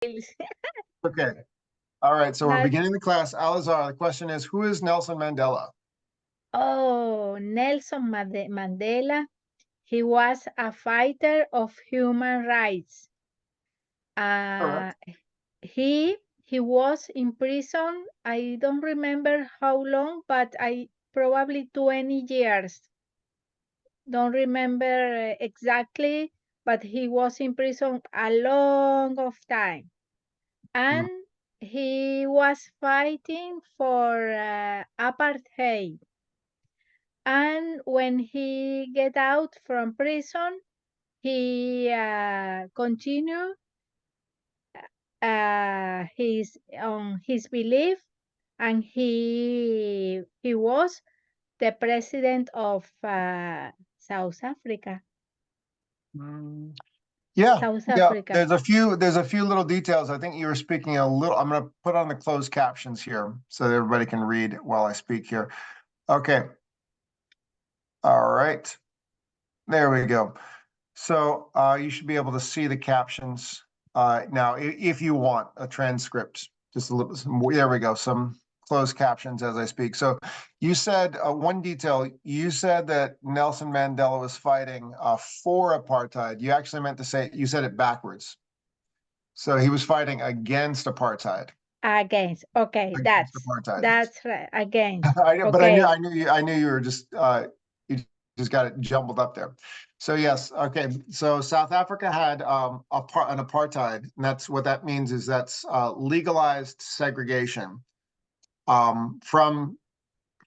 Okay. All right. So we're Not- beginning the class. Alizar, the question is, who is Nelson Mandela? Oh, Nelson Mandela. He was a fighter of human rights. Uh, Correct. he was in prison. I don't remember how long, but I probably 20 years. Don't remember exactly, but he was in prison a long of time. And he was fighting for apartheid. And when he get out from prison, he continued his belief, and he was the president of South Africa. Yeah, South yeah. Africa. There's a few little details. I think you were speaking a little. I'm going to put on the closed captions here so that everybody can read while I speak here. Okay. All right. There we go. So you should be able to see the captions now. If you want a transcript, just a little. There we go. Some closed captions as I speak. So you said one detail. You said that Nelson Mandela was fighting for apartheid. You actually meant to say, you said it backwards. So he was fighting against apartheid. Against. Okay, Against apartheid. that's right. Against. But Okay. I knew you were just you just got it jumbled up there. So yes, okay. So South Africa had an apartheid, and that's what that means is that's legalized segregation from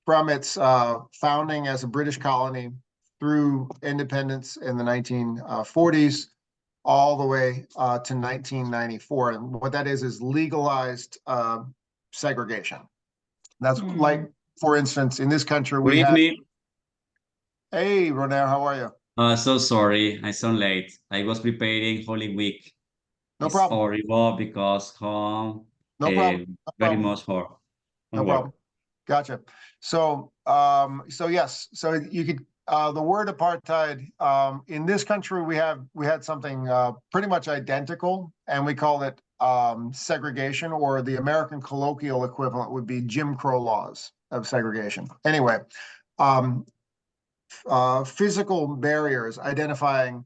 its founding as a British colony through independence in the 1940s all the way to 1994. And what that is legalized segregation. That's like, for instance, in this country, Good we have. evening. Hey, Roner, how are you? So sorry, I sound late. I was preparing Holy Week. No It's problem. horrible because home No problem. No very problem. much hard. No problem. Gotcha. So, so yes, so you could the word apartheid in this country we had something pretty much identical, and we call it segregation, or the American colloquial equivalent would be Jim Crow laws of segregation. Anyway, physical barriers identifying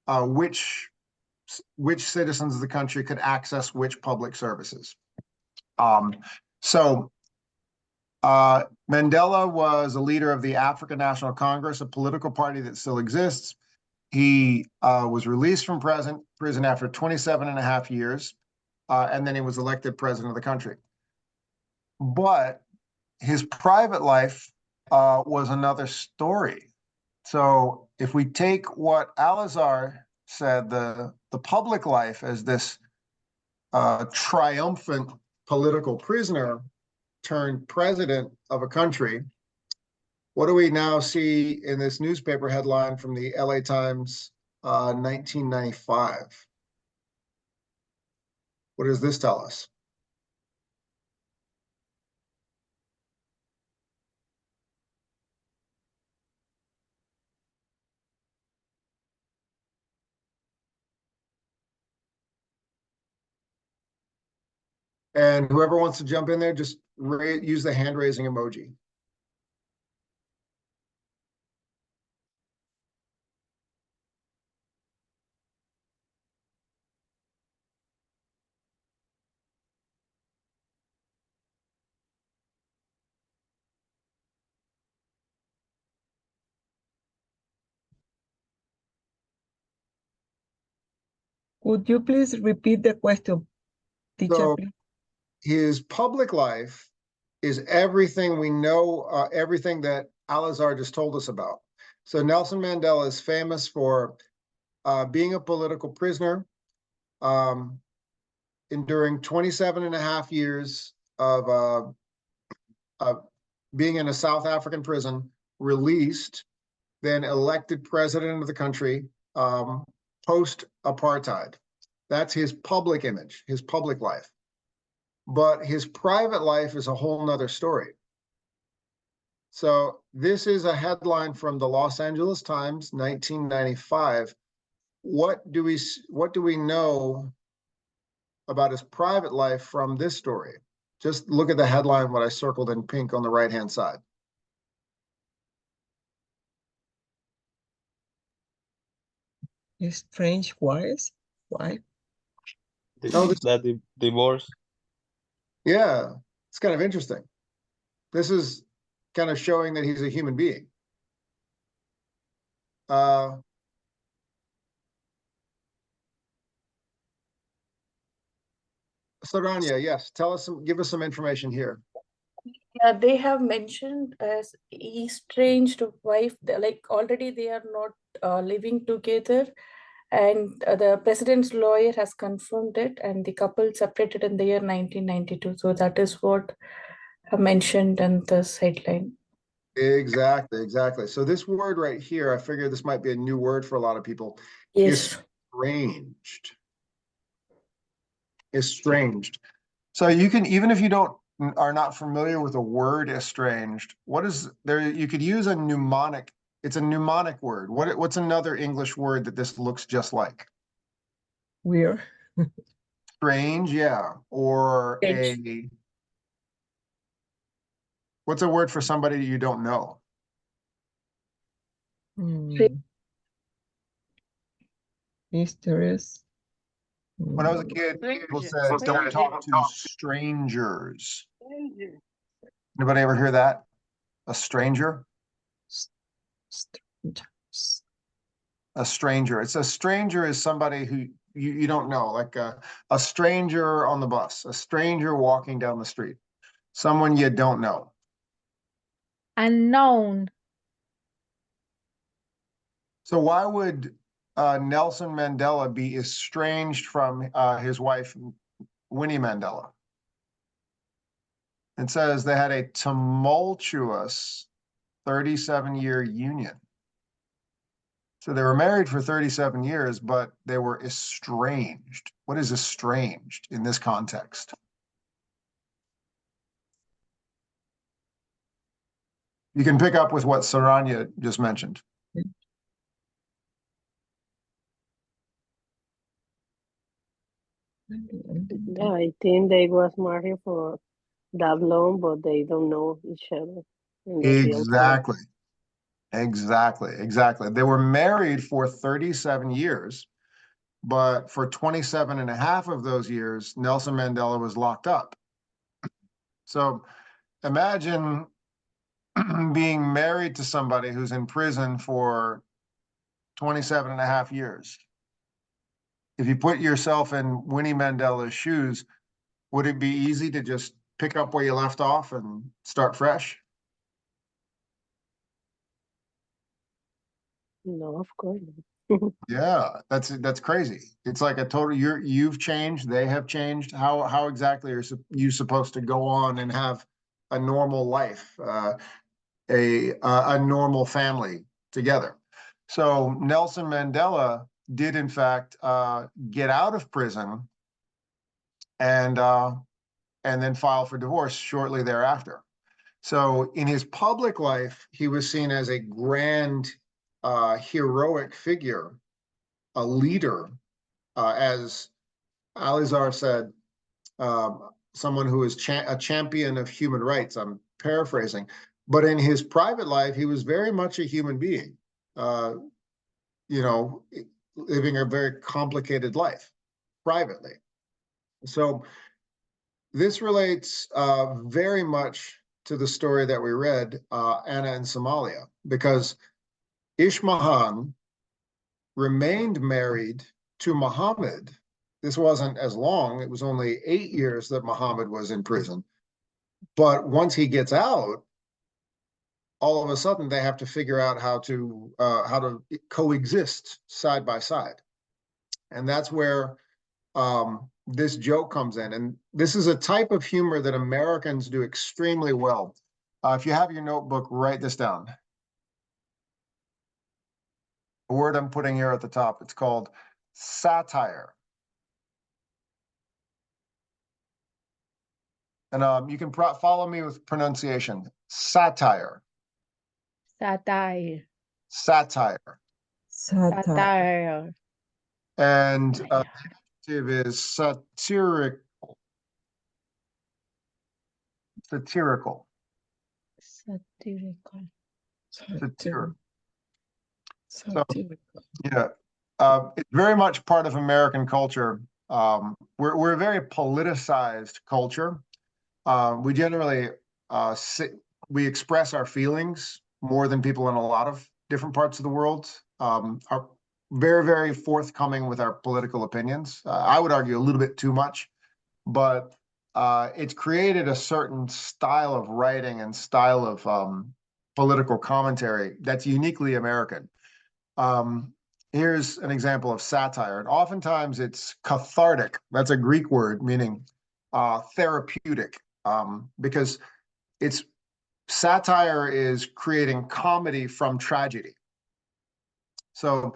which citizens of the country could access which public services. So Mandela was a leader of the African National Congress, a political party that still exists. He was released from prison after 27 and a half years, and then he was elected president of the country. But his private life was another story. So if we take what Alizar said, the public life as this triumphant political prisoner turned president of a country, what do we now see in this newspaper headline from the LA Times, 1995? What does this tell us? And whoever wants to jump in there, just use the hand raising emoji. Could you please repeat the question, teacher? So please? his public life is everything we know, everything that Alizar just told us about. So Nelson Mandela is famous for being a political prisoner, enduring 27 and a half years of being in a South African prison, released, then elected president of the country post-apartheid. That's his public image, his public life. But his private life is a whole nother story. So this is a headline from the Los Angeles Times, 1995. What do we know about his private life from this story. Just look at the headline, what I circled in pink on the right-hand side. Strange wives? Why? Oh, this- That divorce. Yeah, it's kind of interesting. This is kind of showing that he's a human being. Saranya, yes, give us some information here. Yeah, they have mentioned as estranged wife, like already they are not living together, and the president's lawyer has confirmed it, and the couple separated in the year 1992. So that is what mentioned in this headline. Exactly. So this word right here, I figure this might be a new word for a lot of people. Yes. Estranged. Estranged. So you can, even if you are not familiar with the word estranged, what is there? You could use a mnemonic. It's a mnemonic word. What's another English word that this looks just like? Weird. Strange, yeah. Or Strange. what's a word for somebody you don't know? Mysterious. When I was a kid, people said, don't talk to strangers. Anybody ever hear that? A stranger? Strangers. A stranger. It's a stranger is somebody who you don't know, like a stranger on the bus, a stranger walking down the street, someone you don't know. Unknown. So why would Nelson Mandela be estranged from his wife, Winnie Mandela? It says they had a tumultuous 37-year union. So they were married for 37 years, but they were estranged. What is estranged in this context? You can pick up with what Saranya just mentioned. Yeah, I think they was married for that long, but they don't know each other. In the real Exactly. They were married for 37 years, but for 27 and a half of those years, Nelson Mandela was locked up. So imagine being married to somebody who's in prison for 27 and a half years. If you put yourself in Winnie Mandela's shoes, would it be easy to just pick up where you left off and start fresh? No, of course. Yeah, that's crazy. It's like a total, you've changed, they have changed. How exactly are you supposed to go on and have a normal life, a normal family together? So Nelson Mandela did in fact get out of prison and then file for divorce shortly thereafter. So in his public life, he was seen as a grand, heroic figure, a leader, as Alizar said, someone who is a champion of human rights. I'm paraphrasing. But in his private life, he was very much a human being, living a very complicated life privately. So this relates very much to the story that we read, Anna in Somalia, because Ishmahan remained married to Muhammad. This wasn't as long. It was only 8 years that Muhammad was in prison. But once he gets out, all of a sudden they have to figure out how to coexist side by side. And that's where this joke comes in. And this is a type of humor that Americans do extremely well. If you have your notebook, write this down. The word I'm putting here at the top, it's called satire. And you can follow me with pronunciation. Satire. Satire. Satire. Satire. Satire. And is satiric. Satirical. Satirical. Satirical. Satirical. Yeah. It's very much part of American culture. We're a very politicized culture. We generally we express our feelings more than people in a lot of different parts of the world. Are very, very forthcoming with our political opinions. I would argue a little bit too much, but it's created a certain style of writing and style of political commentary that's uniquely American. Here's an example of satire, and oftentimes it's cathartic. That's a Greek word meaning therapeutic, because it's satire is creating comedy from tragedy. So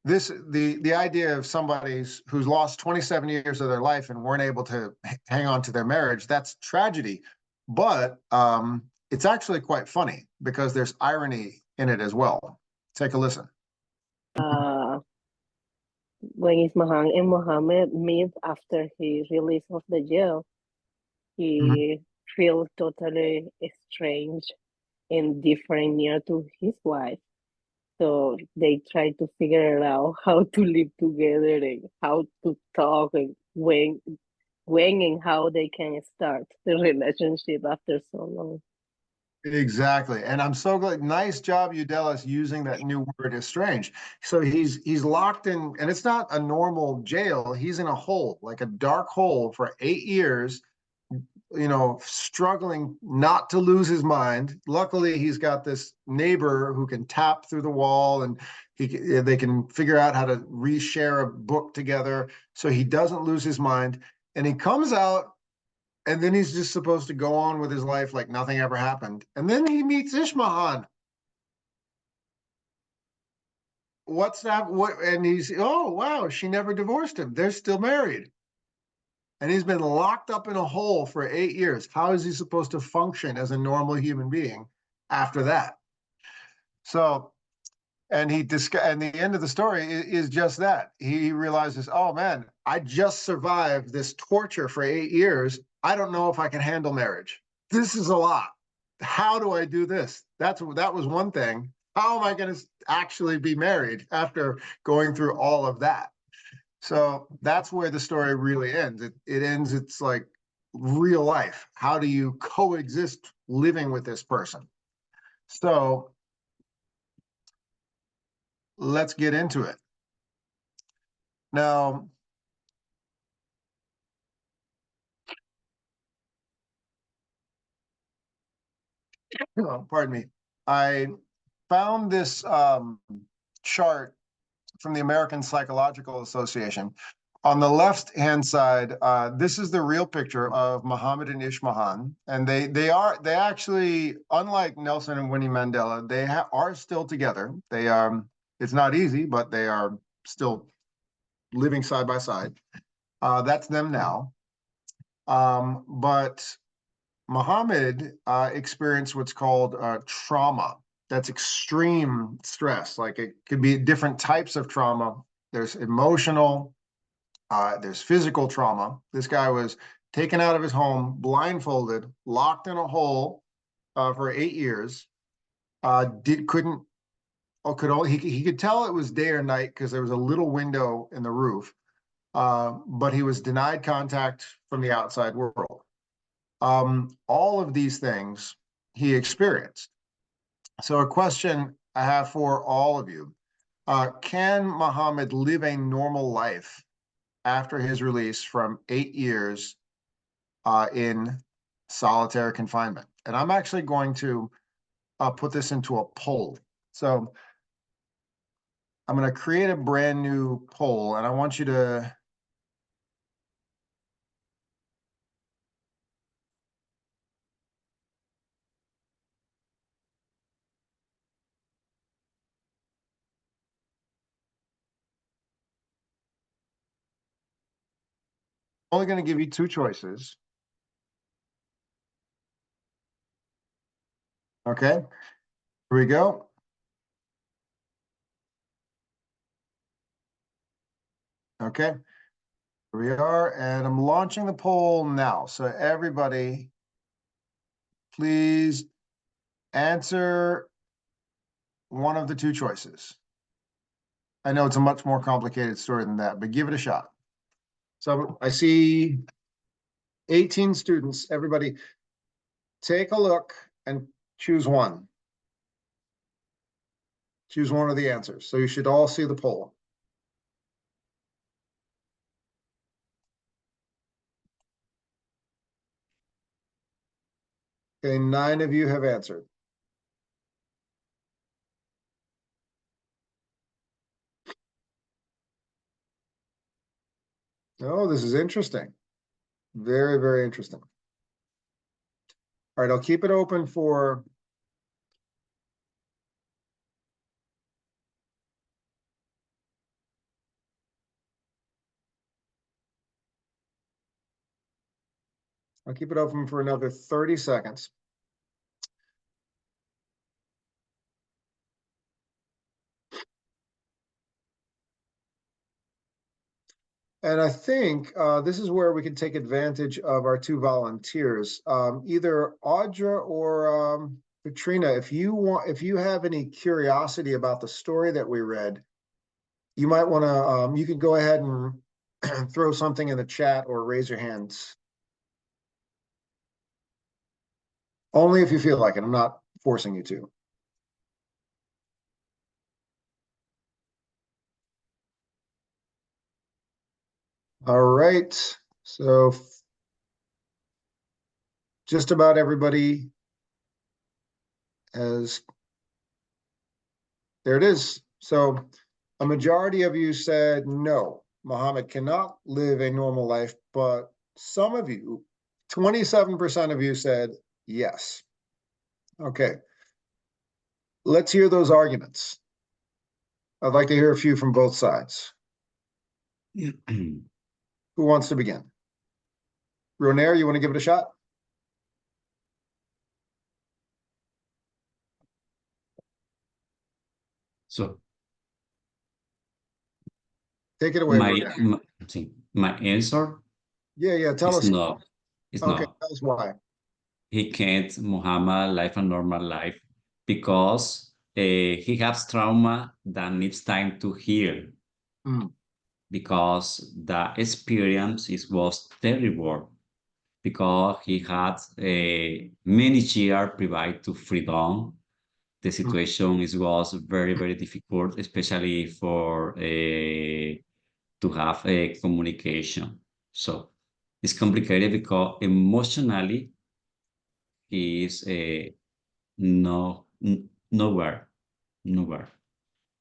the idea of somebody who's lost 27 years of their life and weren't able to hang on to their marriage, that's tragedy. But it's actually quite funny because there's irony in it as well. Take a listen. When Ismahan and Mohammed meet after he released of the jail, he feels totally estranged and different near to his wife. So they try to figure out how to live together and how to talk and when and how they can start the relationship after so long. Exactly. And I'm so glad. Nice job, Udelis, using that new word estranged. So he's locked in, and it's not a normal jail. He's in a hole, like a dark hole for 8 years, struggling not to lose his mind. Luckily, he's got this neighbor who can tap through the wall, and they can figure out how to reshare a book together so he doesn't lose his mind. And he comes out, and then he's just supposed to go on with his life like nothing ever happened. And then he meets Ishmahan. What's that? What? And he's, oh, wow, she never divorced him. They're still married. And he's been locked up in a hole for 8 years. How is he supposed to function as a normal human being after that? So, and the end of the story is just that. He realizes, oh man, I just survived this torture for 8 years. I don't know if I can handle marriage. This is a lot. How do I do this? That was one thing. How am I going to actually be married after going through all of that? So that's where the story really ends. It ends, it's like real life. How do you coexist living with this person? So let's get into it. Now, pardon me, I found this chart from the American Psychological Association. On the left-hand side, this is the real picture of Muhammad and Ishmahan, and they actually, unlike Nelson and Winnie Mandela, they are still together. They it's not easy, but they are still living side by side. That's them now. But Muhammad experienced what's called trauma. That's extreme stress. Like it could be different types of trauma. There's emotional, there's physical trauma. This guy was taken out of his home, blindfolded, locked in a hole for 8 years. He could tell it was day or night because there was a little window in the roof, but he was denied contact from the outside world. All of these things he experienced. So a question I have for all of you, can Muhammad live a normal life after his release from 8 years in solitary confinement? And I'm actually going to put this into a poll. So I'm going to create a brand new poll, and I want you to only going to give you 2 choices. Okay, here we go. Okay, Here we are, and I'm launching the poll now. So everybody, please answer one of the two choices. I know it's a much more complicated story than that, but give it a shot. So I see 18 students. Everybody take a look and choose one. Choose one of the answers. So you should all see the poll. Okay, 9 of you have answered. Oh, this is interesting. Very, very interesting. All right, I'll keep it open for another 30 seconds. And I think this is where we can take advantage of our two volunteers, either Audra or Katrina. If you have any curiosity about the story that we read, you might want to. You could go ahead and throw something in the chat or raise your hands. Only if you feel like it. I'm not forcing you to. All right. So just about everybody has. There it is. So a majority of you said no, Muhammad cannot live a normal life, but some of you, 27% of you said yes. Okay. Let's hear those arguments. I'd like to hear a few from both sides. Who wants to begin? Ronaire, you want to give it a shot? So Take it away, my Ronaire. my answer Yeah, tell us. is no. It's Okay, no. tell us why. He can't Muhammad live a normal life because he has trauma that needs time to heal. Mm. Because the experience was terrible because he had many years private to freedom. The situation was very, very difficult, especially for to have a communication. So it's complicated because emotionally he is nowhere.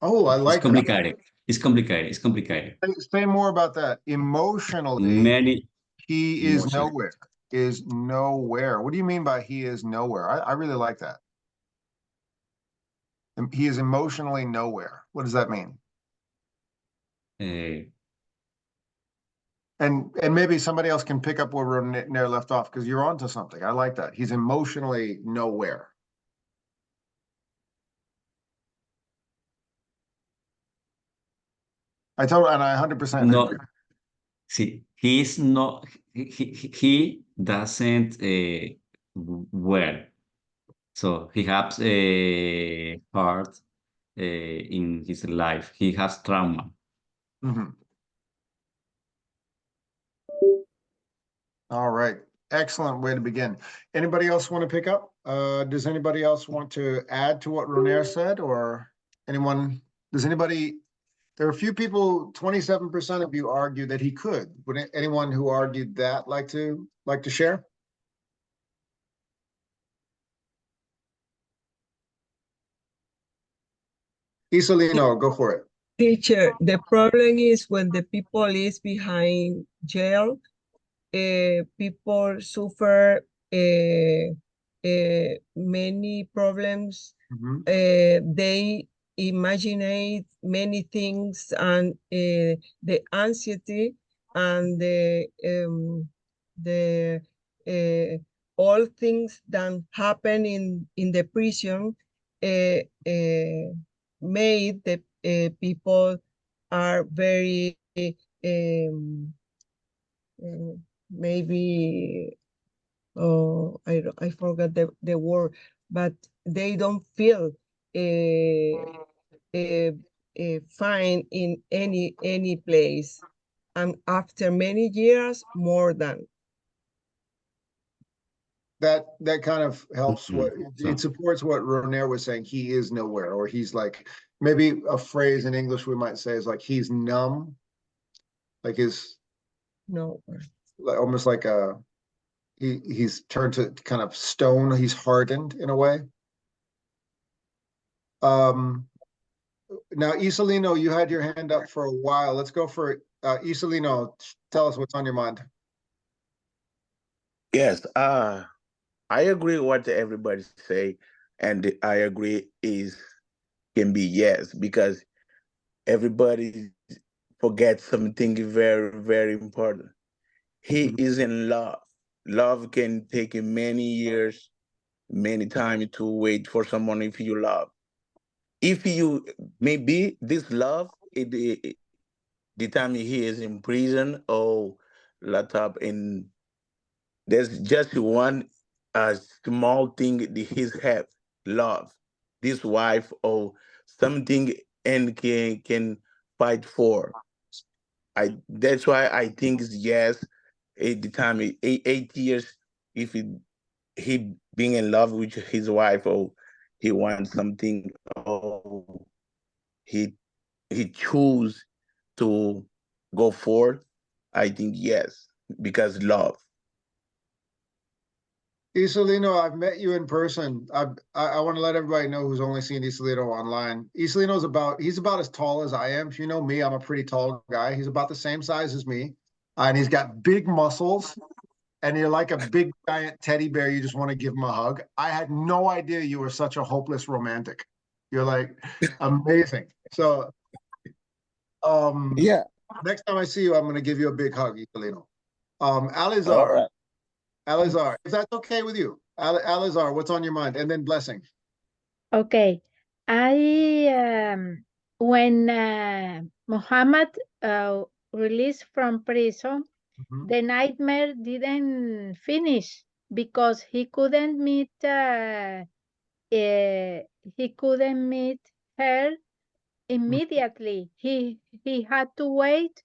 Oh, I It's like that. complicated. It's complicated. It's complicated. Say more about that. Emotionally, Many he is emotional. nowhere. Is nowhere. What do you mean by he is nowhere? I really like that. He is emotionally nowhere. What does that mean? And maybe somebody else can pick up where Ronaire left off because you're onto something. I like that. He's emotionally nowhere. And I 100% No, agree. see, he's not. He doesn't well. So he has a heart in his life. He has trauma. Mhm. All right. Excellent way to begin. Anybody else want to pick up? Does anybody else want to add to what Ronaire said, or anyone? Does anybody? There are a few people. 27% of you argue that he could. Would anyone who argued that like to share? Isolino, go for it. Teacher, the problem is when the people is behind jail, people suffer many problems. Mhm. They imagine many things, and the anxiety and the all things that happen in the prison made the people are very maybe I forgot the word, but they don't feel fine in any place, and after many years, more than. That kind of helps. Mhm. What it supports what Ronaire was saying. He is nowhere, or he's like, maybe a phrase in English we might say is like he's numb, like his No. like almost like a he's turned to kind of stone. He's hardened in a way. Now Isolino, you had your hand up for a while. Let's go for it. Isolino, tell us what's on your mind. Yes, I agree what everybody say, and I agree can be yes, because everybody forgets something very, very important. He is in love. Love can take many years, many time to wait for someone if you love. If you maybe this love, the time he is in prison or locked up in, there's just one small thing that he's have, love, this wife or something, and can fight for. That's why I think it's yes. At the time, 8 years, if he being in love with his wife, or he wants something, or he choose to go forward, I think yes, because love. Isolino, I've met you in person. I want to let everybody know who's only seen Isolino online. Isolino's he's about as tall as I am. If you know me, I'm a pretty tall guy. He's about the same size as me. And he's got big muscles. And you're like a big giant teddy bear. You just want to give him a hug. I had no idea you were such a hopeless romantic. You're like amazing. So Yeah. next time I see you, I'm gonna give you a big hug, Isolino. All Alizar. right. Alizar, if that's okay with you. Alizar, what's on your mind? And then Blessing. Okay. When Muhammad released from prison, Mhm. the nightmare didn't finish because he couldn't meet her immediately. He had to wait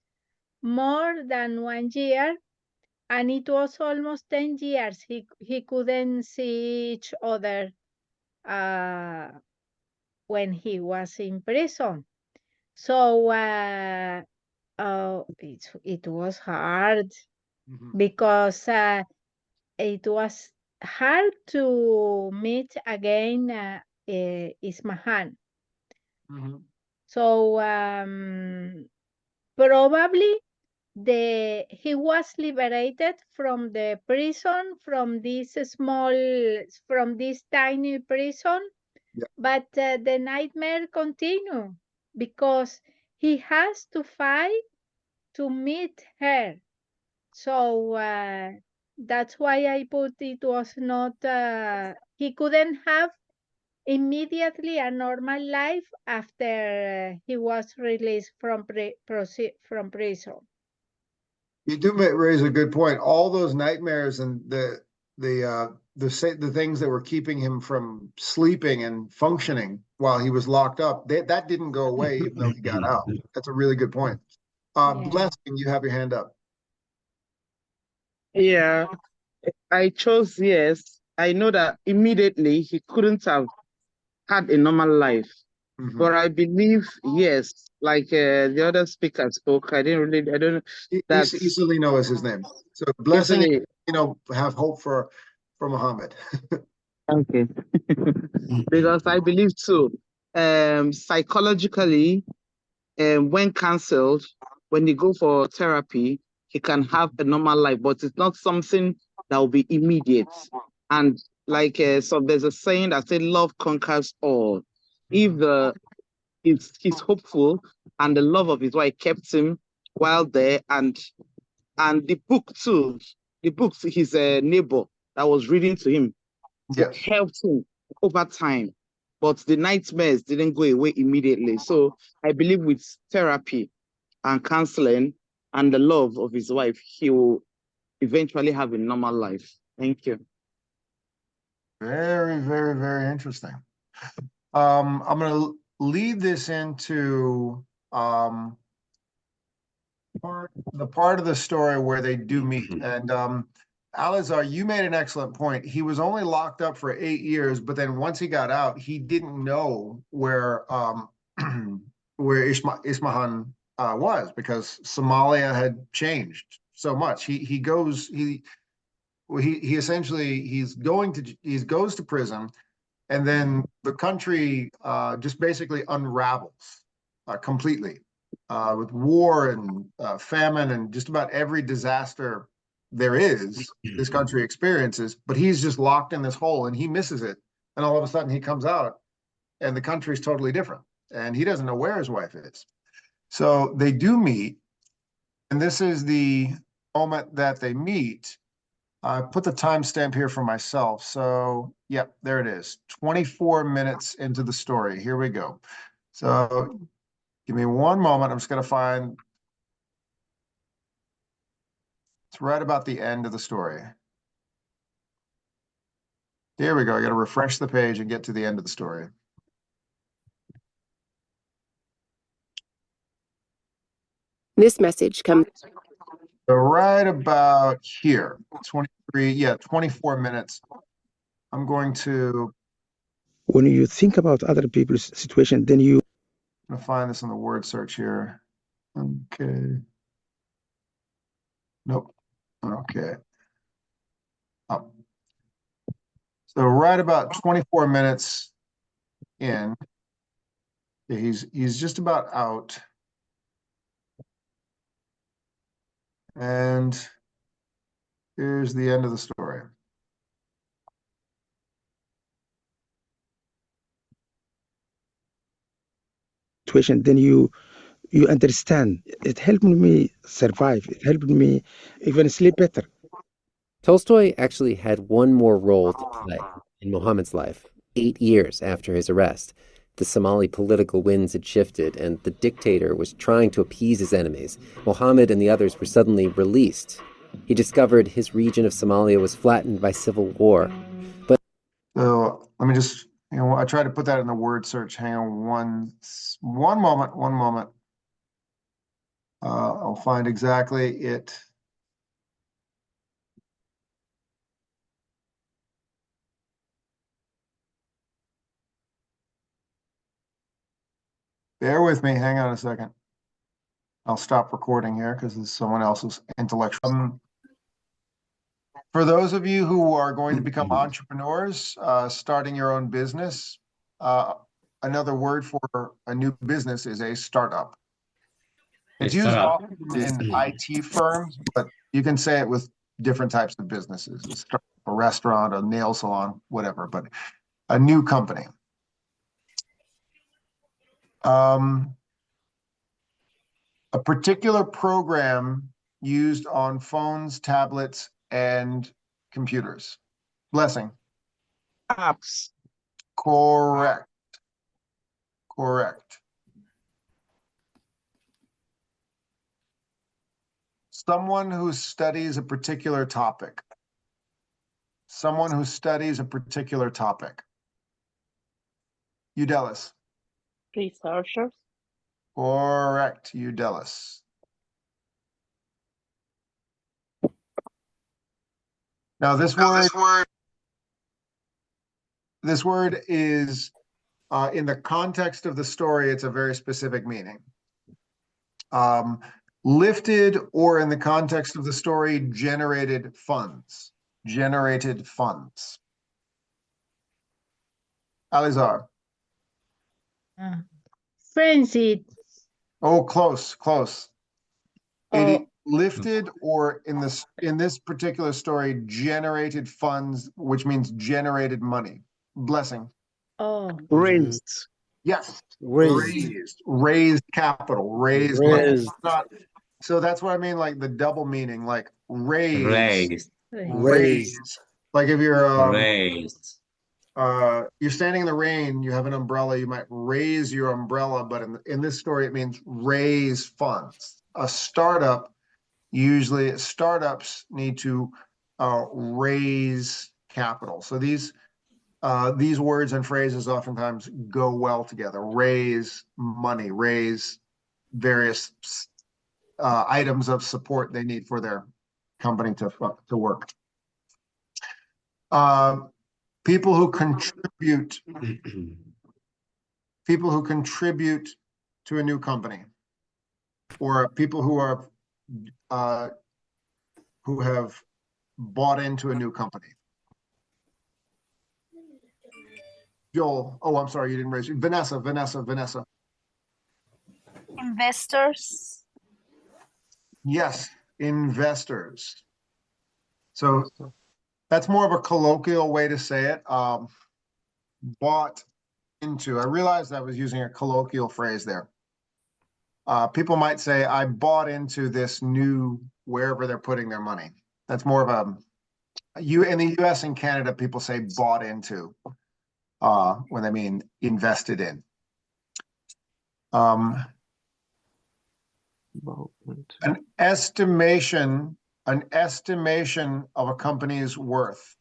more than 1 year, and it was almost 10 years. He couldn't see each other when he was in prison. So it was hard Mhm. because it was hard to meet again Ismahan. Mhm. So probably he was liberated from the prison, from this tiny prison, Yeah. but the nightmare continue because he has to fight to meet her. So that's why I put it was not, he couldn't have immediately a normal life after he was released from prison. You do raise a good point. All those nightmares and the things that were keeping him from sleeping and functioning while he was locked up, that didn't go away even though he got out. That's a really good point. Yeah. Blessing, you have your hand up. Yeah, I chose yes. I know that immediately he couldn't have had a normal life, Mhm. but I believe yes, like the other speaker spoke. I don't know. That's Isolino is his name. So Blessing, easily have hope for Muhammad. okay. Because I believe too. Psychologically, when cancelled, when you go for therapy, he can have a normal life, but it's not something that will be immediate. And like so there's a saying that says love conquers all. If he's hopeful and the love of his wife kept him while there, and the book too, his neighbor that was reading to him Yes. helped him over time, but the nightmares didn't go away immediately. So I believe with therapy and counseling and the love of his wife, he will eventually have a normal life. Thank you. Very, very, very interesting. I'm going to lead this into the part of the story where they do meet. And Alizar, you made an excellent point. He was only locked up for 8 years, but then once he got out, he didn't know where where Ismahan was, because Somalia had changed so much. He goes to prison, and then the country just basically unravels completely, with war and famine and just about every disaster there is, this country experiences. But he's just locked in this hole and he misses it. And all of a sudden he comes out and the country's totally different. And he doesn't know where his wife is. So they do meet. And this is the moment that they meet. I put the timestamp here for myself. So, yep, there it is. 24 minutes into the story. Here we go. So, give me one moment. I'm just going to find. It's right about the end of the story. Here we go. I got to refresh the page and get to the end of the story. This message comes. So right about here, 24 minutes. I'm going to. When you think about other people's situation, then you. I'm going to find this in the word search here. Okay. Nope. Okay. Up. So right about 24 minutes in, he's just about out. And here's the end of the story. Situation, then you understand. It helped me survive. It helped me even sleep better. Tolstoy actually had one more role to play in Muhammad's life. 8 years after his arrest, the Somali political winds had shifted and the dictator was trying to appease his enemies. Muhammad and the others were suddenly released. He discovered his region of Somalia was flattened by civil war. But so let me just, I tried to put that in the word search. Hang on one moment. I'll find exactly it. Bear with me. Hang on a second. I'll stop recording here because it's someone else's intellectual. For those of you who are going to become entrepreneurs, starting your own business, another word for a new business is a startup. It's used often in IT firms, but you can say it with different types of businesses, a restaurant, a nail salon, whatever, but a new company. A particular program used on phones, tablets, and computers. Blessing. Apps. Correct. Someone who studies a particular topic. Eudelis. Researchers. Correct, Eudelis. Now this word is, in the context of the story, it's a very specific meaning. Lifted, or in the context of the story, generated funds. Alizar. Frenzied. Oh, close. Oh. Lifted, or in this particular story, generated funds, which means generated money. Blessing. Oh. Raised. Yes. Raised Capital. Raised. Money. So that's what I mean, like the double meaning, like raised. Like if you're Raised. You're standing in the rain, you have an umbrella, you might raise your umbrella, but in this story, it means raise funds. A startup Usually startups need to raise capital. So these words and phrases oftentimes go well together. Raise money, raise various items of support they need for their company to work. People who contribute to a new company, or people who are who have bought into a new company. Joel, oh, I'm sorry, you didn't raise your Vanessa. Investors. Yes, investors. So that's more of a colloquial way to say it. Bought into. I realized I was using a colloquial phrase there. People might say, I bought into this new, wherever they're putting their money. That's more of a, in the US and Canada, people say bought into when they mean invested in. An estimation of a company's worth.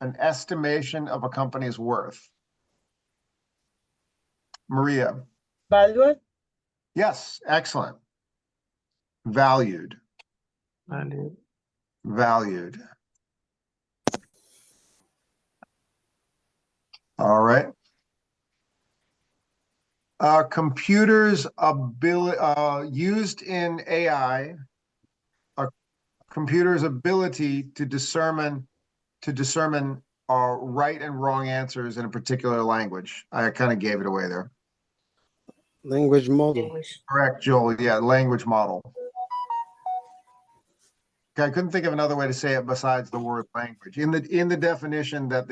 An estimation of a company's worth. Maria. Valued. Yes, excellent. Valued. Valued. All right. Computers used in AI. A computer's ability to discern right and wrong answers in a particular language. I kind of gave it away there. Language model. Correct, Joel. Yeah, language model. I couldn't think of another way to say it besides the word language. In the definition that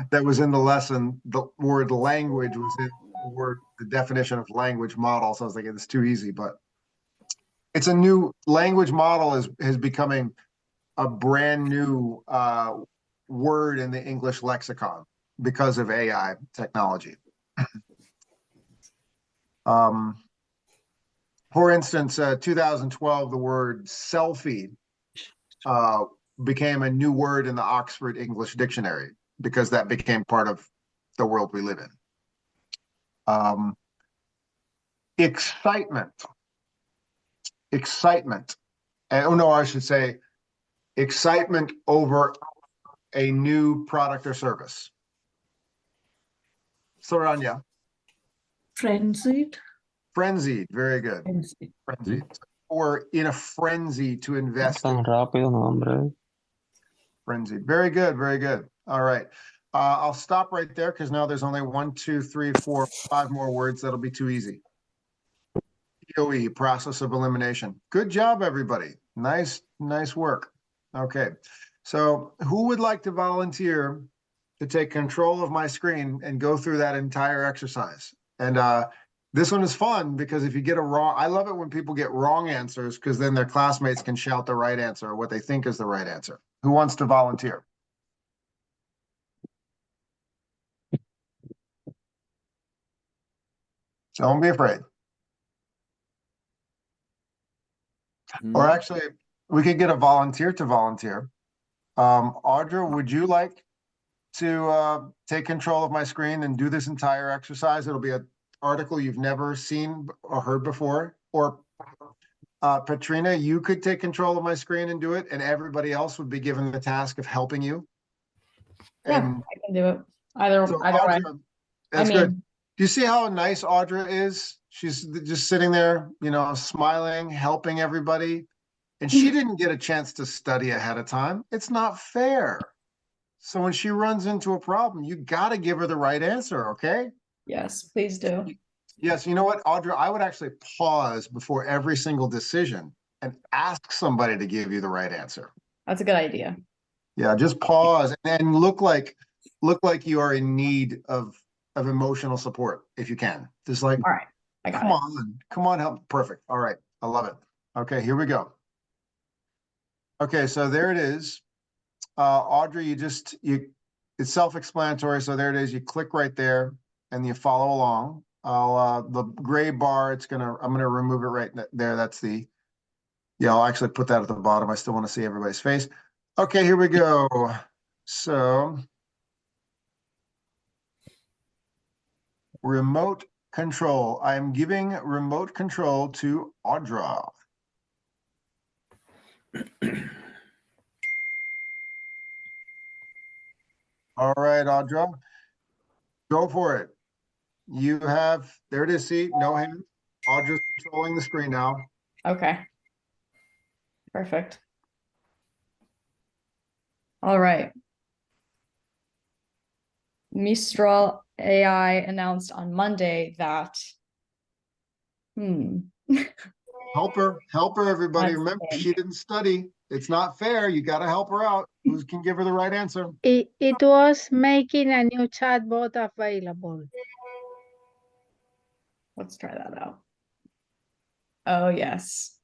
that was in the lesson, the word language was in the definition of language model. So I was like, it's too easy, but it's a new language model is becoming a brand new word in the English lexicon because of AI technology. For instance, 2012, the word selfie became a new word in the Oxford English Dictionary because that became part of the world we live in. Excitement. Oh no, I should say excitement over a new product or service. Soranya. Frenzied. Frenzied, very good. Frenzied. Or in a frenzy to invest. Tan rápido, no, hombre. Frenzied. Very good, very good. All right. I'll stop right there because now there's only 1, 2, 3, 4, 5 more words. That'll be too easy. POE, process of elimination. Good job, everybody. Nice work. Okay. So who would like to volunteer to take control of my screen and go through that entire exercise? And this one is fun because if you get a wrong, I love it when people get wrong answers because then their classmates can shout the right answer or what they think is the right answer. Who wants to volunteer? Don't be afraid. Or actually, we could get a volunteer to volunteer. Audra, would you like to take control of my screen and do this entire exercise? It'll be an article you've never seen or heard before. Or Petrina, you could take control of my screen and do it, and everybody else would be given the task of helping you. Yeah, And I can do it. Either way. Audra, that's good. Do you see how nice Audra is? She's just sitting there, you know, smiling, helping everybody. And she didn't get a chance to study ahead of time. It's not fair. So when she runs into a problem, you got to give her the right answer, okay? Yes, please do. Yes, you know what, Audra, I would actually pause before every single decision and ask somebody to give you the right answer. That's a good idea. Yeah, just pause and look like you are in need of emotional support if you can. Just like, all right, I got come on, help. Perfect. All right, I love it. Okay, here we go. Okay, so there it is. Audrey, it's self-explanatory. So there it is. You click right there and you follow along. The gray bar, I'm gonna remove it right there. That's the Yeah, I'll actually put that at the bottom. I still want to see everybody's face. Okay, here we go. So remote control. I'm giving remote control to Audra. All right, Audra, go for it. You have, there it is, see, no hand. Audra's controlling the screen now. Okay. Perfect. All right. Mistral AI announced on Monday that Help her, everybody. That's Remember, big. she didn't study. It's not fair. You got to help her out. Who can give her the right answer? It was making a new chatbot available. Let's try that out. Oh, yes.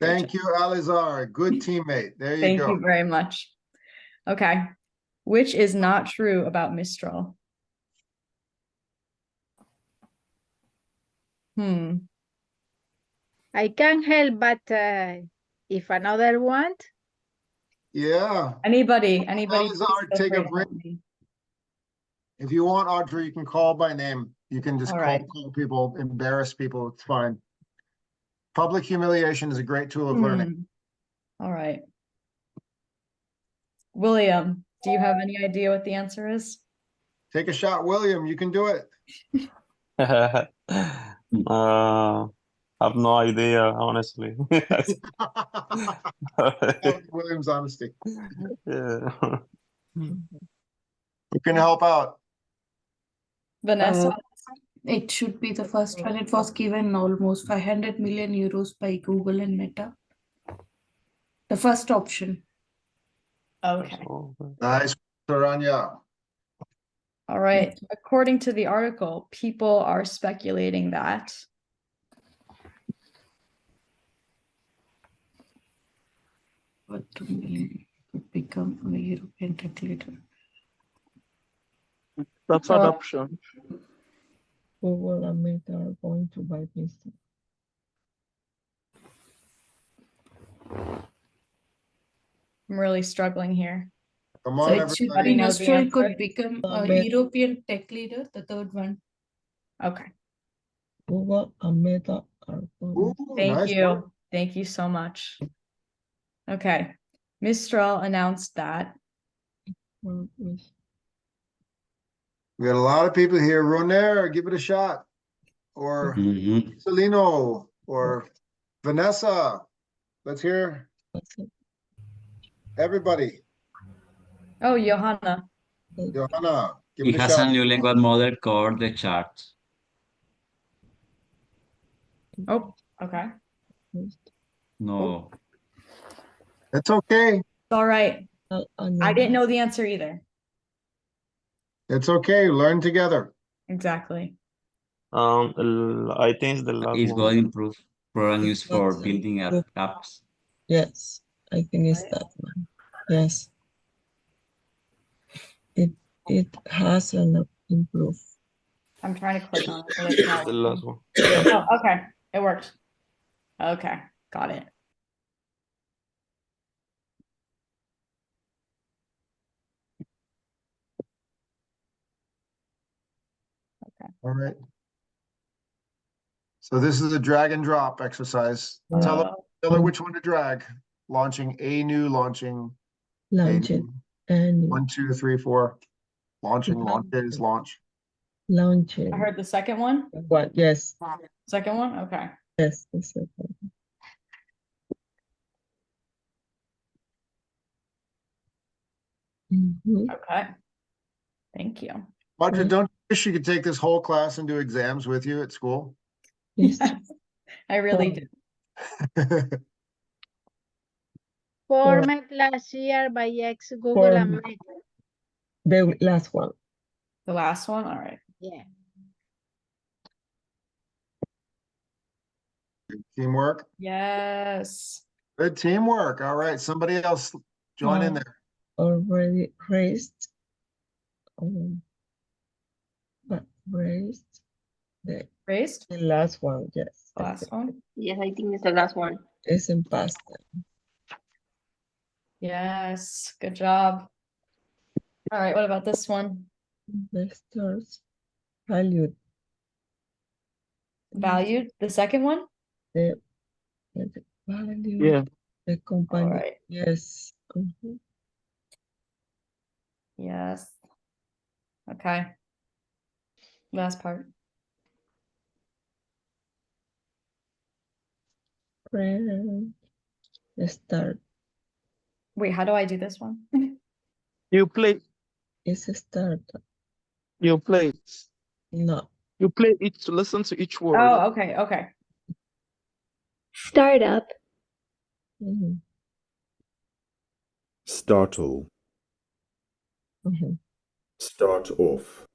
Thank you, Alizar. Good teammate. There you Thank go. you very much. Okay. Which is not true about Mistral? I can't help but if another one. Yeah. Anybody, Alizar, please feel take free a to break. help me. If you want, Audrey, you can call by name. You can just All call right. people, embarrass people. It's fine. Public humiliation is a great tool of learning. All right. William, do you have any idea what the answer is? Take a shot, William. You can do it. Have no idea, honestly. William's honesty. Yeah. Who can help out? Vanessa? It should be the first one. It was given almost 500 million euros by Google and Meta. The first option. Okay. Nice, Saranya. All right. According to the article, people are speculating that What 2 million could become a European tech leader. The third So- option. Google and Meta are going to buy Mistral. I'm really struggling here. Come So on, it should everybody. be knows the Mistral answer. could become a European tech leader, the third one. Okay. Google and Meta are going. Ooh, Thank nice you. work. Thank you so much. Okay. Mistral announced that. to with We got a lot of people here. Roner, give it a shot. Or Celino or Vanessa. Let's hear everybody. Oh, Johanna. Johanna, give He it a has a shot. new language model called the chart. Oh, okay. No. It's okay. All right. I didn't know the answer either. It's okay. Learn together. Exactly. I think it's the last It's one. going to improve program used for building up apps. Yes, I think it's that one. Yes. It has an improved. I'm trying to click on it, but it's not The last one. Oh, okay. It worked. Okay. Got it. All right. So this is a drag and drop exercise. Tell her which one to drag. Launching a new, launching. Launch it. And 1, 2, 3, 4. Launching, launches, launch. launch it. I heard the second one. What? Yes. Second one? Okay. Yes. The second. Okay. Thank you. Roger, don't you wish you could take this whole class and do exams with you at school? Yes. I really do. Formed last year by ex-Google and Meta. The last one. The last one? All right. Yeah. Teamwork. Yes. Good teamwork. All right. Somebody else join in there. Already raised. But raised. Raised? The last one, yes. The last one? Yes, I think it's the last one. It's in past tense. Yes, good job. All right, what about this one? Investors valued Valued, the second one? the value Yeah. the company. All right. Yes. Mhm. Yes. Okay. Last part. Friend. Start. Wait, how do I do this one? You play. It's a start. You play. No. You play each. Listen to each word. Oh, okay, okay. Startup. Mhm. Startle. Mhm. Start off.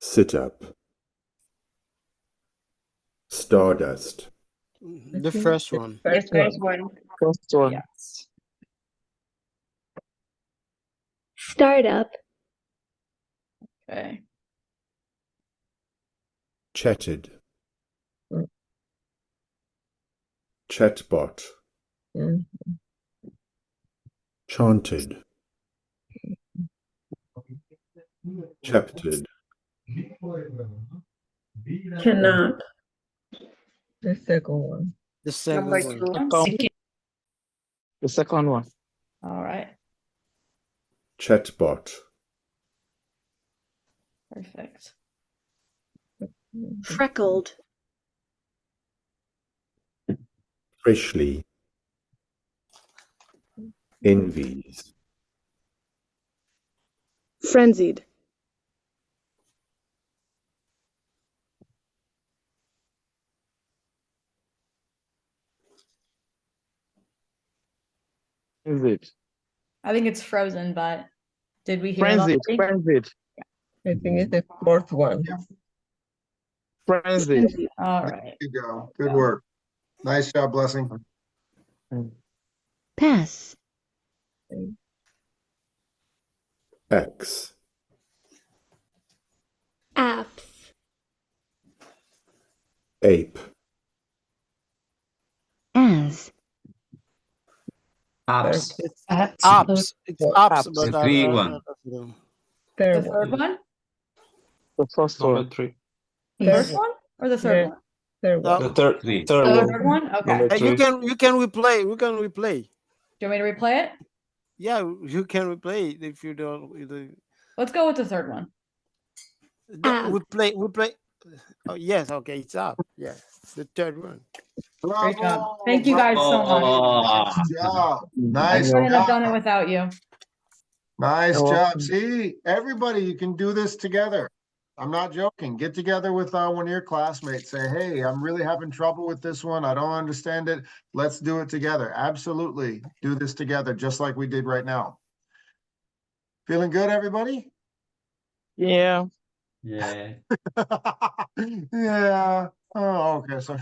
Sit up. Stardust. I The think first the one. The first one. First one. Yes. Startup. Okay. Chatted. Mm. Chatbot. Mhm. Chanted. Chaptered. Cannot. The second one. The second Number one. two. The second one. All right. Chatbot. Perfect. Mhm. Freckled. Freshly. Envies. Frenzied. Is it? I think it's frozen, but did we hear it Frenzied. already? Frenzied. I think it's the fourth one. Frenzied. All There right. you go. Good work. Nice job, Blessing. Pass. X. Apps. Ape. As. Apps. It's Apps. apps. It's apps, Apps. The but three one. The Third third one. one? The first Number one. three. Third Yes. one or the third Yes. one? Third No, one. The third Three. third The one. third one? Okay. Number you three. can replay. We can replay. Do you want me to replay it? Yeah, you can replay it if you don't. Let's go with the third one. We play. We play. Oh yes. Okay, it's up. Yeah, the third one. Great job. Bravo. Thank you guys so much. Nice job. I Nice couldn't have job. done it without you. Nice You're job. welcome. See, everybody, you can do this together. I'm not joking. Get together with one of your classmates. Say, hey, I'm really having trouble with this one. I don't understand it. Let's do it together. Absolutely. Do this together, just like we did right now. Feeling good, everybody? Yeah. Yeah. Yeah. Oh, okay. So,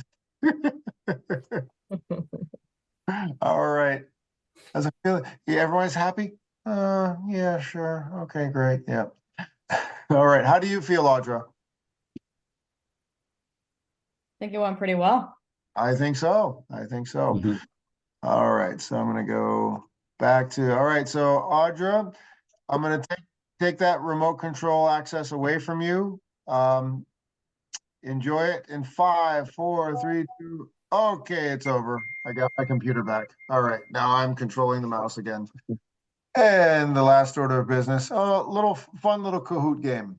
all right. How's it feeling? Yeah, everyone's happy? Yeah, sure. Okay, great. Yeah. All right. How do you feel, Audra? I think it went pretty well. I think so. I think so. Mhm. All right. So I'm gonna go back to, all right. So Audra, I'm gonna take that remote control access away from you. Enjoy it in 5, 4, 3, 2. Okay, it's over. I got my computer back. All right. Now I'm controlling the mouse again. And the last order of business, a little fun little Kahoot game.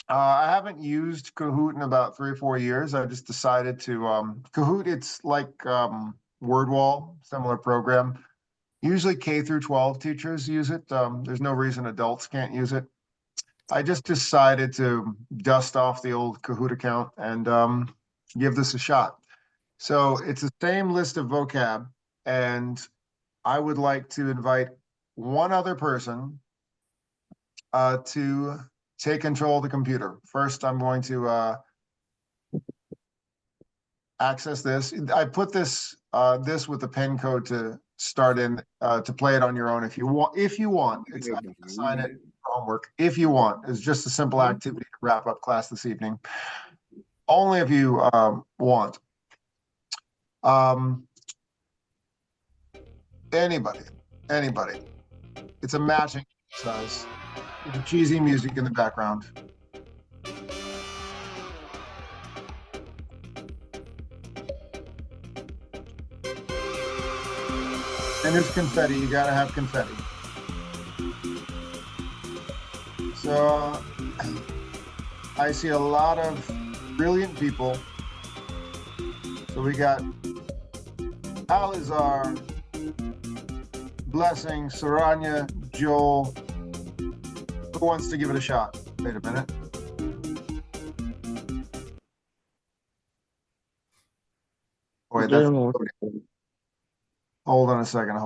I haven't used Kahoot in about 3 or 4 years. I just decided to, Kahoot, it's like WordWall, similar program. Usually K through 12 teachers use it. There's no reason adults can't use it. I just decided to dust off the old Kahoot account and give this a shot. So it's the same list of vocab, and I would like to invite one other person to take control of the computer. First, I'm going to access this. I put this this with the PIN code to start in to play it on your own if you want. If you want, it's I can assign it homework. If you want, it's just a simple activity to wrap up class this evening. Only if you want. Anybody. It's a matching exercise with the cheesy music in the background. And there's confetti. You gotta have confetti. So I see a lot of brilliant people. So we got Alizar, Blessing, Saranya, Joel. Who wants to give it a shot? Wait a minute. Wait, that's hold on a second.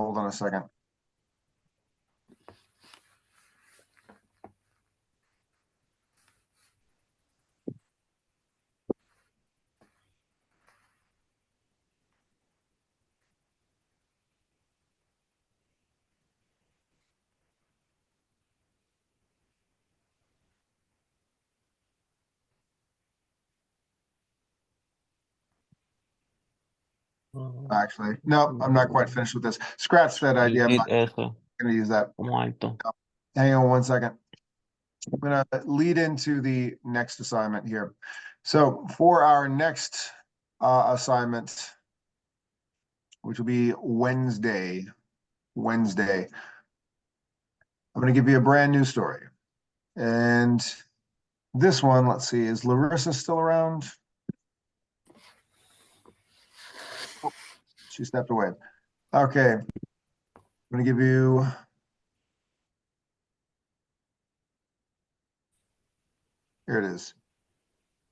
Actually, no, I'm not quite finished with this. Scratch that idea. I'm not going to use that. Hang on one second. I'm going to lead into the next assignment here. So for our next assignment, which will be Wednesday, I'm going to give you a brand new story. And this one, let's see, is Larissa still around? Oh, she stepped away. Okay. I'm going to give you... Here it is.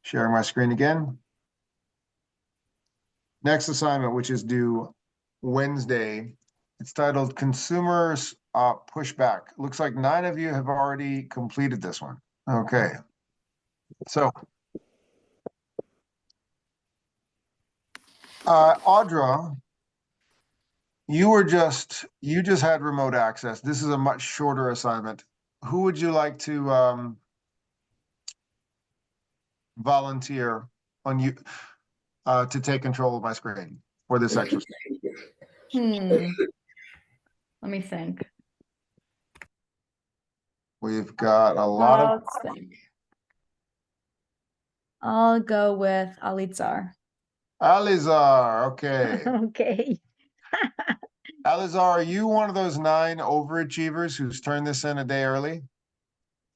Sharing my screen again. Next assignment, which is due Wednesday. It's titled Consumers Pushback. Looks like 9 of you have already completed this one. Okay. So, Audra, you just had remote access. This is a much shorter assignment. Who would you like to volunteer on you to take control of my screen for this exercise? Let me think. We've got a lot of... I'll go with Alizar. Alizar, okay. Okay. Alizar, are you one of those 9 overachievers who's turned this in a day early?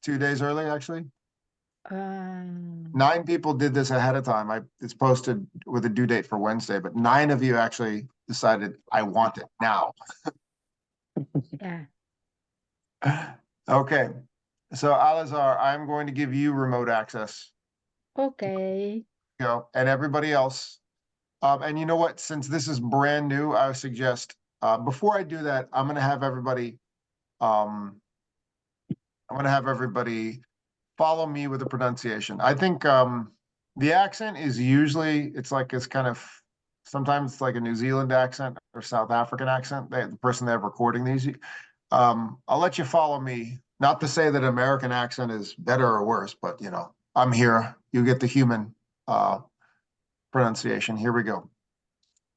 2 days early, actually? 9 people did this ahead of time. It's posted with a due date for Wednesday, but 9 of you actually decided, I want it now. Yeah. Okay. So, Alizar, I'm going to give you remote access. Okay. Go. And everybody else. And you know what? Since this is brand new, I would suggest, before I do that, I'm going to have everybody follow me with the pronunciation. I think the accent is usually, it's kind of, sometimes it's like a New Zealand accent or South African accent, the person they have recording these. I'll let you follow me. Not to say that American accent is better or worse, but you know, I'm here. You get the human pronunciation. Here we go.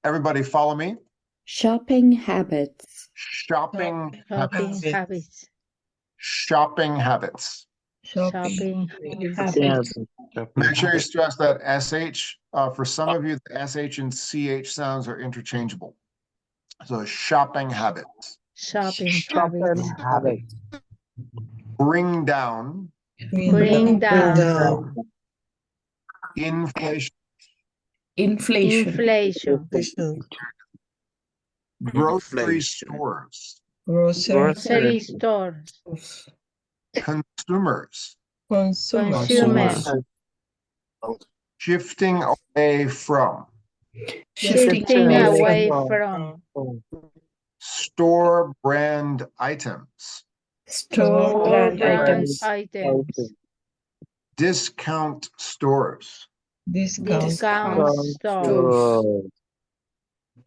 Everybody follow me. Shopping habits. Shopping habits. Make sure you stress that SH. For some of you, the SH and CH sounds are interchangeable. So shopping habits. Shopping habits. Bring down. Bring down. Inflation. Grocery stores. Grocery stores. Consumers. Shifting away from. Store brand items. Discount stores.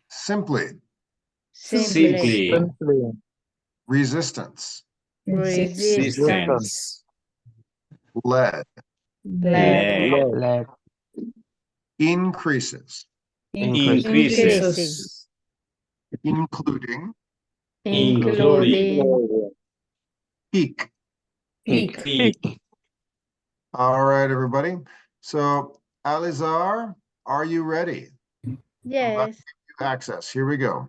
Simply. Resistance. Lead. Increases. Increases. Including. Including. Peak. Peak. All right, everybody. So, Alizar, are you ready? Yes. Access. Here we go.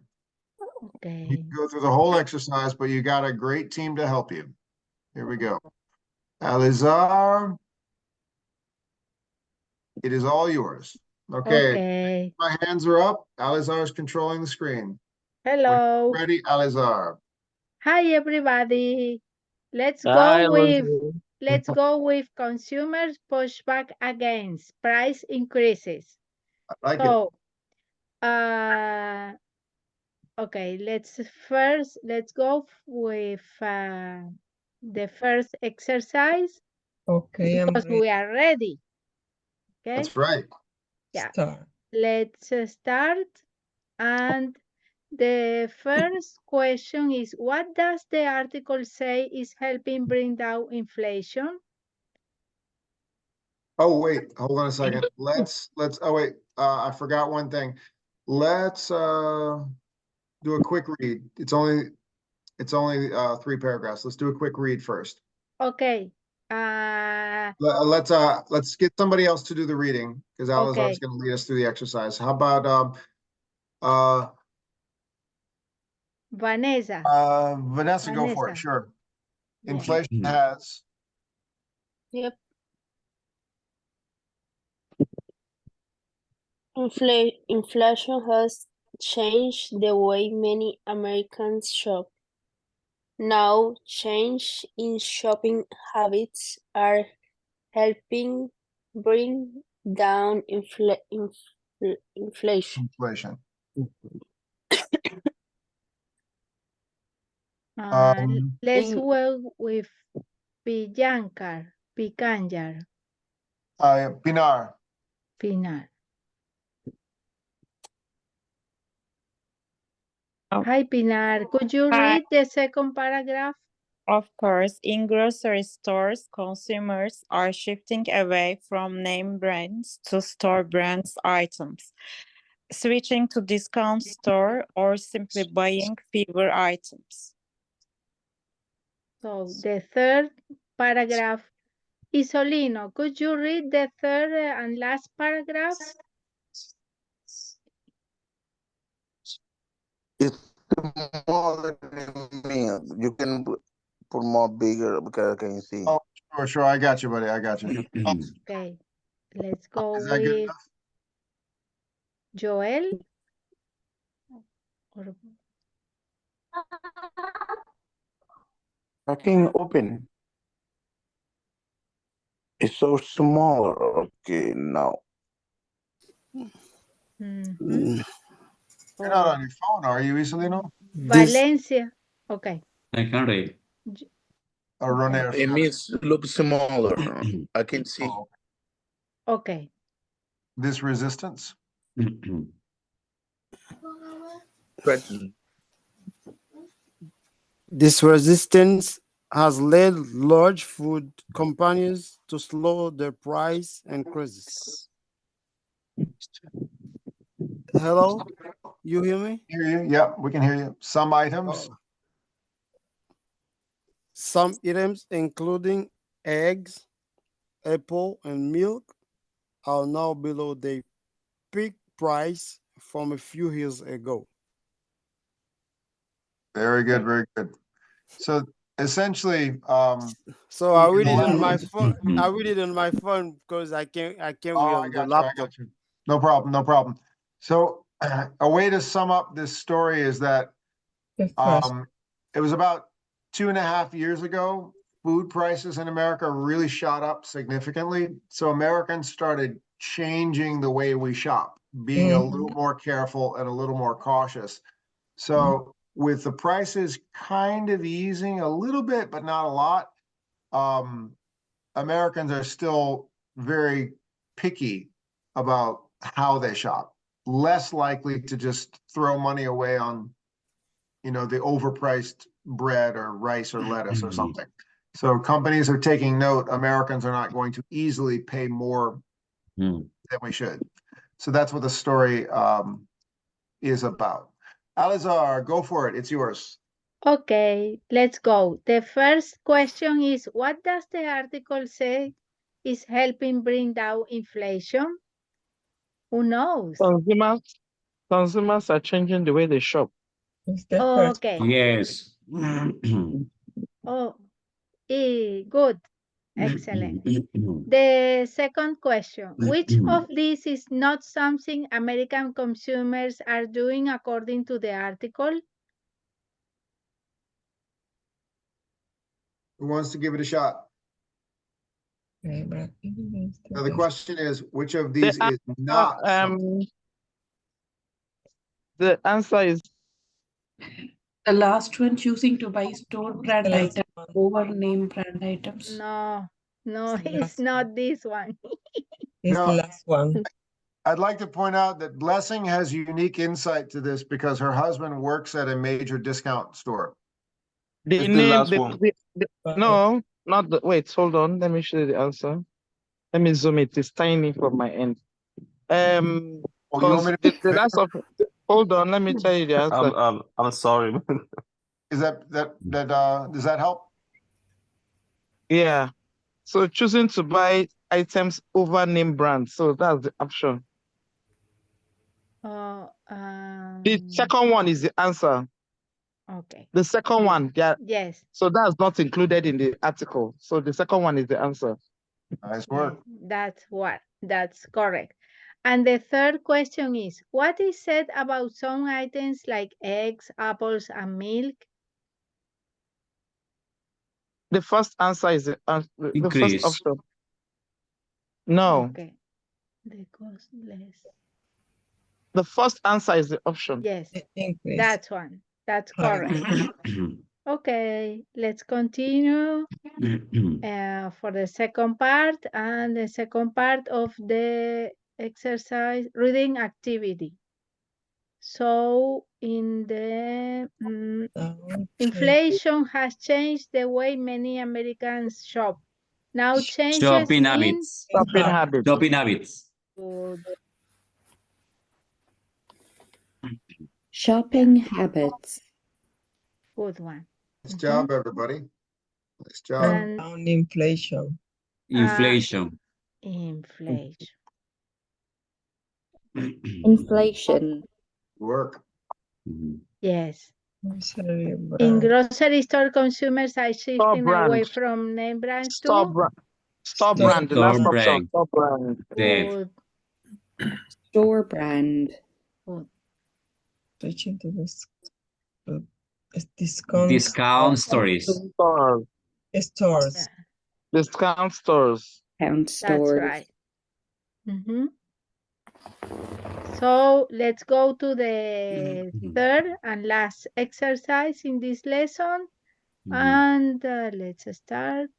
Okay. You can go through the whole exercise, but you got a great team to help you. Here we go. Alizar, it is all yours. Okay. Okay. My hands are up. Alizar is controlling the screen. Hello. Ready, Alizar? Hi, everybody. Let's Hi, go with Elizabeth. let's go with consumers pushback against price increases. I like So, okay, let's go with the first exercise Okay, I'm because ready. we are ready. Okay. That's right. Yeah. Start. Let's start. And the first question is, what does the article say is helping bring down inflation? Oh, wait, hold on a second. Oh, wait, I forgot one thing. Let's do a quick read. It's only 3 paragraphs. Let's do a quick read first. Okay. Let's get somebody else to do the reading because Alizar is Okay. going to lead us through the exercise. How about Vanessa. Vanessa, go for it. Vanessa. Sure. Yeah. Inflation has. Yep. Inflation has changed the way many Americans shop. Now, change in shopping habits are helping bring down inflation. Inflation. Let's work with Pikanjar. Pinar. Pinar. Oh. Hi, Pinar. Could you Hi. read the second paragraph? Of course, in grocery stores, consumers are shifting away from name brands to store brands items, switching to discount store or simply buying fewer items. So the third paragraph, Isolino, could you read the third and last paragraph? It's smaller than me. You can put more bigger because I can see. Oh, sure. I got you, buddy. I got you. Okay, let's go Is that good with enough? Joel. I can open. It's so smaller. Okay, now. Mm-hmm. You're not on your phone, are you, Isolino? Valencia. Okay. I can read. It means look smaller. I can see. Okay. This resistance? This resistance has led large food companies to slow their price increases. Hello? You hear me? Hear you? Yeah, we can hear you. Some items. Some items, including eggs, apple, and milk, are now below their peak price from a few years ago. Very good, very good. So essentially, so I read it on my phone. I read it on my phone because I can't read on the laptop. No problem, no problem. So a way to sum up this story is that it was about 2.5 years ago, food prices in America really shot up significantly. So Americans started changing the way we shop, being a little more careful and a little more cautious. So with the prices kind of easing a little bit, but not a lot, Americans are still very picky about how they shop, less likely to just throw money away on, the overpriced bread or rice or lettuce or something. So companies are taking note, Americans are not going to easily pay more than we should. So that's what the story is about. Alizar, go for it. It's yours. Okay, let's go. The first question is, what does the article say is helping bring down inflation? Who knows? Consumers are changing the way they shop. Okay. Yes. Oh, good. Excellent. The second question, which of these is not something American consumers are doing according to the article? Who wants to give it a shot? So the question is, which of these is not something? The answer is The last one, choosing to buy store brand items over name brand items. No, it's not this one. It's the last one. I'd like to point out that Blessing has unique insight to this because her husband works at a major discount store. the It's the name. last one. No, not the. Wait, hold on. Let me show you the answer. Let me zoom it. It's tiny from my end. You want me to The be last of. Hold on. Let me tell you the answer. I'm sorry. Is that does that help? Yeah. So choosing to buy items over name brand. So that's the option. The second one is the answer. Okay. The second one, yeah. Yes. So that's not included in the article. So the second one is the answer. Nice work. That's correct. And the third question is, what is said about some items like eggs, apples, and milk? The first answer is the first Increase. option. No. Okay. The cost less. The first answer is the option. Yes, that's one. That's correct. Okay, let's continue for the second part, and the second part of the exercise reading activity. So in the inflation has changed the way many Americans shop. Now changes Shopping in habits. Shopping habits. Shopping habits. Good. Shopping habits. Good one. Nice job, everybody. Nice job. And On inflation. Inflation. Inflation. Inflation. Work. Yes. In grocery store, consumers are shifting away brand. from name brands Store to brand. Store brand. The last Store option. brand. Store brand. good. Store brand. Good. Switching to this discount Discount stores. Stores. stores. Discount stores. Count That's stores. right. So let's go to the third and last exercise in this lesson. And let's start.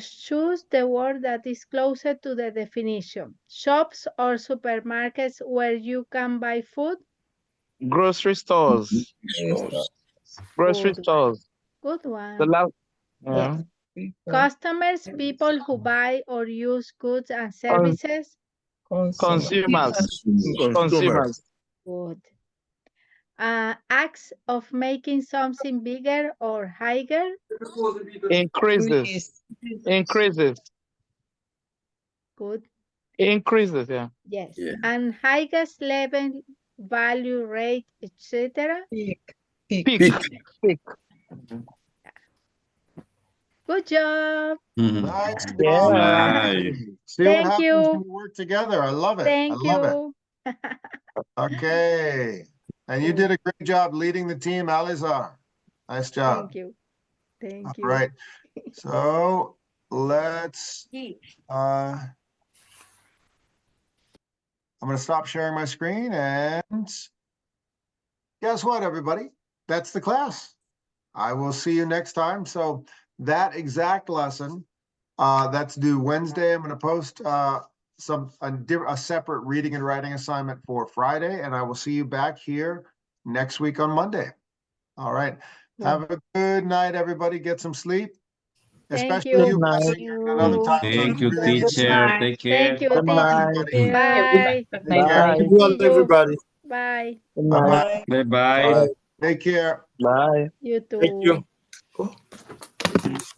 Choose the word that is closer to the definition. Shops or supermarkets where you can buy food. Grocery stores. Grocery Good stores. Good one. The last. Yes. Customers, people who buy or use goods and services. Consumers. Consumers. Good. Acts of making something bigger or higher. Increases. Increases. Good. Increases, yeah. Yes. And highest level, value, rate, etc. Peak. Good job. Nice. Nice. See what Thank happens you. when we work together. I love it. Thank I love you. it. Okay. And you did a great job leading the team, Alizar. Nice job. Thank you. Thank All you. right. So let's I'm going to stop sharing my screen, and guess what, everybody? That's the class. I will see you next time. So that exact lesson, that's due Wednesday. I'm going to post a separate reading and writing assignment for Friday, and I will see you back here next week on Monday. All right. Have a good night, everybody. Get some sleep, especially you, Thank Patrick, another you. time zone. Thank you, Really teacher. appreciate it. Take Thank care. you. Good Thank night. you. Bye. Take care. Bye. See you. everybody. Bye. Bye-bye. Bye bye. Take care. Bye. You Thank you. too.